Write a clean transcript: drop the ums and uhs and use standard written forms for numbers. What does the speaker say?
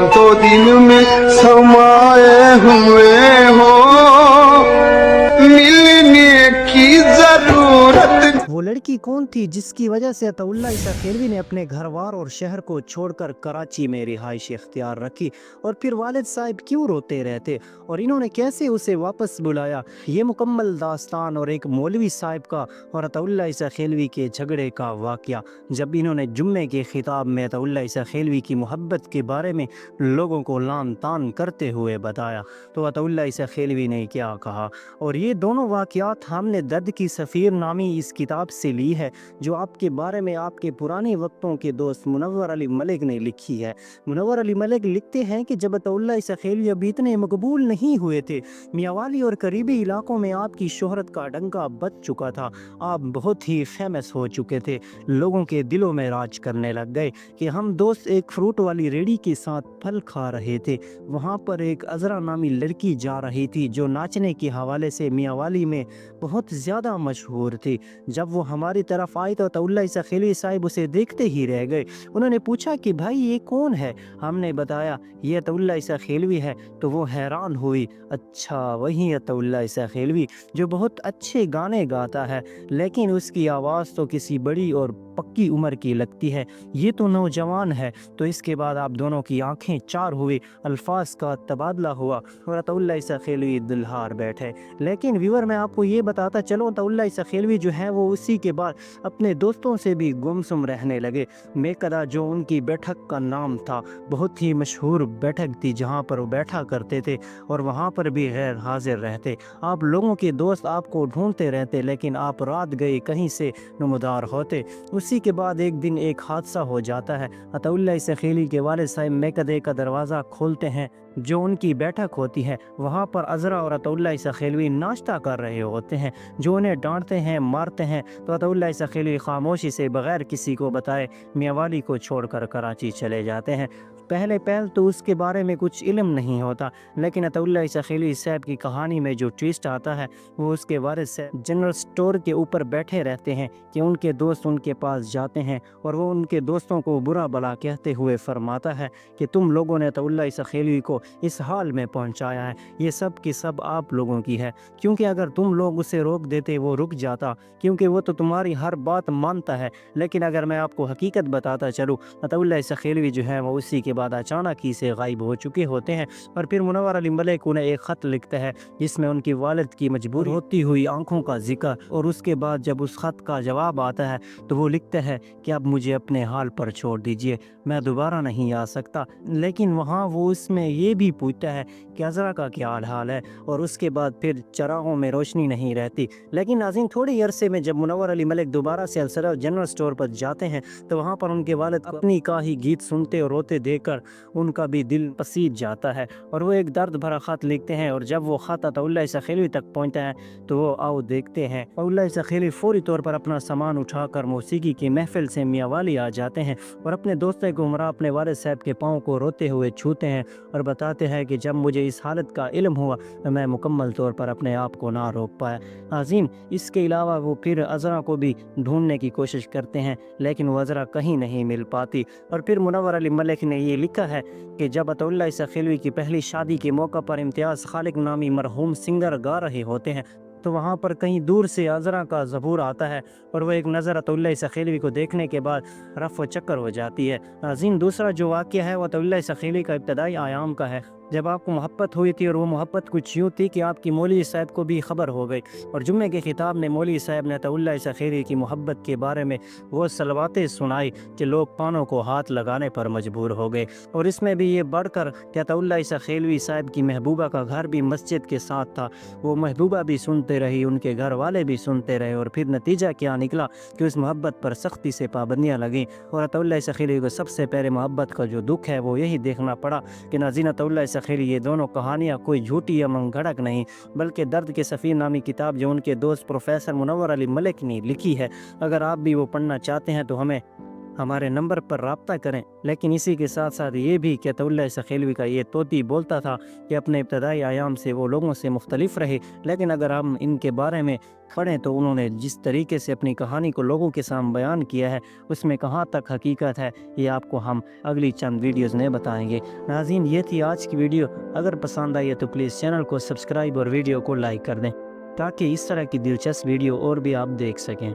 तो दिल में समाए हुए हो, मिलने की जरूरत। वो लड़की कौन थी जिसकी वजह से अताउल्लाह ईसा खेलवी ने अपने घर बार और शहर को छोड़कर कराची में रिहाइश इख्तियार रखी, और फिर वालिद साहब क्यों रोते रहते और इन्होंने कैसे उसे वापस बुलाया? ये मुकम्मल दास्तान और एक मौलवी साहब का और अताउल्लाह ईसा खेलवी के झगड़े का वाक़या जब इन्होंने जुम्मे के खिताब में अताउल्लाह ईसा खेलवी की मोहब्बत के बारे में लोगों को लान तान करते हुए बताया, तो अताउल्लाह ईसा खेलवी ने क्या कहा। और ये दोनों वाक़यात हमने दर्द की सफ़ीर नामी इस किताब से ली है, जो आपके बारे में आपके पुराने वक्तों के दोस्त मुनव्वर अली मलिक ने लिखी है। मुनव्वर अली मलिक लिखते हैं कि जब अताउल्लाह ईसा खेलवी अभी इतने मकबूल नहीं हुए थे, मियांवाली और करीबी इलाकों में आपकी शोहरत का डंका बज चुका था, आप बहुत ही फेमस हो चुके थे, लोगों के दिलों में राज करने लग गए कि हम दोस्त एक फ्रूट वाली रेडी के साथ फल खा रहे थे, वहाँ पर एक अजरा नामी लड़की जा रही थी जो नाचने के हवाले से मियांवाली में बहुत ज़्यादा मशहूर थी। जब वो हमारी तरफ आई तो अताउल्लाह ईसा खेलवी साहब उसे देखते ही रह गए। उन्होंने पूछा कि भाई ये कौन है? हमने बताया ये अताउल्लाह ईसा खेलवी है, तो वो हैरान हुई, अच्छा वही अताउल्लाह ईसा खेलवी जो बहुत अच्छे गाने गाता है, लेकिन उसकी आवाज़ तो किसी बड़ी और पक्की उम्र की लगती है, ये तो नौजवान है। तो इसके बाद आप दोनों की आंखें चार हुई, अल्फाज का तबादला हुआ और अताउल्लाह ईसा खेलवी दिलहार बैठे। लेकिन व्यूअर मैं आपको ये बताता चलूँ, अताउल्लाह ईसा खेलवी जो है वो उसी के बाद अपने दोस्तों से भी गुमसुम रहने लगे। मेकदा जो उनकी बैठक का नाम था, बहुत ही मशहूर बैठक थी जहाँ पर वो बैठा करते थे और वहाँ पर भी गैर हाजिर रहते। आप लोगों के दोस्त आपको ढूंढते रहते, लेकिन आप रात गए कहीं से नमदार होते। उसी के बाद एक दिन एक हादसा हो जाता है। अताउल्लाह ईसा खेलवी के वालिद साहब मेकदे का दरवाज़ा खोलते हैं, जो उनकी बैठक होती है वहाँ पर अजरा और अताउल्लाह ईसा खेलवी नाश्ता कर रहे होते हैं, जो उन्हें डांटते हैं, मारते हैं। तो अताउल्लाह ईसा खेलवी खामोशी से बगैर किसी को बताए मियांवाली को छोड़कर कराची चले जाते हैं। पहले पहल तो उसके बारे में कुछ इल्म नहीं होता, लेकिन अताउल्लाह ईसा खेलवी साहब की कहानी में जो ट्विस्ट आता है वो उसके वारिस से जनरल स्टोर के ऊपर बैठे रहते हैं कि उनके दोस्त उनके पास जाते हैं और वो उनके दोस्तों को बुरा भला कहते हुए फरमाता है कि तुम लोगों ने अताउल्लाह ईसा खेलवी को इस हाल में पहुंचाया है, ये सब की सब आप लोगों की है, क्योंकि अगर तुम लोग उसे रोक देते वो रुक जाता, क्योंकि वो तो तुम्हारी हर बात मानता है। लेकिन अगर मैं आपको हकीकत बताता चलूँ, अताउल्लाह ईसा खेलवी जो है वो उसी के बाद अचानक ही से गायब हो चुके होते हैं। और फिर मुनव्वर अली मलिक उन्हें एक ख़त लिखता है जिसमें उनकी वालिद की मजबूर होती हुई आंखों का जिक्र, और उसके बाद जब उस ख़त का जवाब आता है तो वो लिखता है कि अब मुझे अपने हाल पर छोड़ दीजिए, मैं दोबारा नहीं आ सकता। लेकिन वहाँ वो उसमें ये भी पूछता है कि अज़रा का क्या हाल है, और उसके बाद फिर चरागों में रोशनी नहीं रहती। लेकिन नाज़रीन थोड़ी अरसे में जब मुनव्वर अली मलिक दोबारा से अलसरा जनरल स्टोर पर जाते हैं तो वहाँ पर उनके वालिद अपनी का ही गीत सुनते और रोते देखकर उनका भी दिल पसीज जाता है और वो एक दर्द भरा ख़त लिखते हैं। और जब वो ख़त अताउल्लाह ईसा खेलवी तक पहुँचता है तो वो आओ देखते हैं अताउल्लाह ईसा खेलवी फ़ौरी तौर पर अपना सामान उठाकर मौसीकी की महफिल से मियांवाली आ जाते हैं और अपने दोस्तों को हमरा अपने वालिद साहब के पाँव को रोते हुए छूते हैं और बताते हैं कि जब मुझे इस हालत का इल्म हुआ तो मैं मुकम्मल तौर पर अपने आप को ना रोक पाया। नाज़रीन इसके अलावा वो फिर अज़रा को भी ढूंढने की कोशिश करते हैं, लेकिन वो अज़रा कहीं नहीं मिल पाती। और फिर मुनव्वर अली मलिक ने ये लिखा है कि जब अताउल्लाह ईसा खेलवी की पहली शादी के मौका पर इम्तियाज़ खालिक नामी मरहूम सिंगर गा रहे होते हैं तो वहाँ पर कहीं दूर से अज़रा का ज़बूर आता है और वह एक नज़र अताउल्लाह ईसा खेलवी को देखने के बाद रफ़ व चक्कर हो जाती है। नाज़रीन दूसरा जो वाक़या है वह अताउल्लाह ईसा खेलवी का इब्तदाई आयाम का है, जब आपको मोहब्बत हुई थी और वो मोहब्बत कुछ यूँ थी कि आपकी मौलवी साहब को भी खबर हो गई और जुम्मे के खिताब में मौलवी साहब ने अताउल्लाह ईसा खेलवी की मोहब्बत के बारे में वो सलवातें सुनाई कि लोग कानों को हाथ लगाने पर मजबूर हो गए। और इसमें भी ये बढ़कर कि अताउल्लाह ईसा खेलवी साहब की महबूबा का घर भी मस्जिद के साथ था, वो महबूबा भी सुनते रही, उनके घर वाले भी सुनते रहे और फिर नतीजा क्या निकला कि उस मोहब्बत पर सख्ती से पाबंदियाँ लगीं और अताउल्लाह ईसा खेलवी को सबसे पहले मोहब्बत का जो दुख है वो यही देखना पड़ा कि नाज़रीन अताउल्लाह ईसा खेलवी ये दोनों कहानियाँ कोई झूठी या मनगढ़ंत नहीं बल्कि दर्द के सफ़ीर नामी किताब जो उनके दोस्त प्रोफेसर मुनव्वर अली मलिक ने लिखी है। अगर आप भी वो पढ़ना चाहते हैं तो हमें ہمارے نمبر پر رابطہ کریں۔ لیکن اسی کے ساتھ ساتھ یہ بھی کہ عطا اللہ عیسیٰ خیلوی کا یہ طوطی بولتا تھا کہ اپنے ابتدائی ایام سے وہ لوگوں سے مختلف رہے، لیکن اگر ہم ان کے بارے میں پڑھیں تو انہوں نے جس طریقے سے اپنی کہانی کو لوگوں کے سامنے بیان کیا ہے اس میں کہاں تک حقیقت ہے یہ آپ کو ہم اگلی چند ویڈیوز میں بتائیں گے۔ ناظرین، یہ تھی آج کی ویڈیو۔ اگر پسند آئی ہے تو پلیز چینل کو سبسکرائب اور ویڈیو کو لائک کر دیں تاکہ اس طرح کی دلچسپ ویڈیو اور بھی آپ دیکھ سکیں۔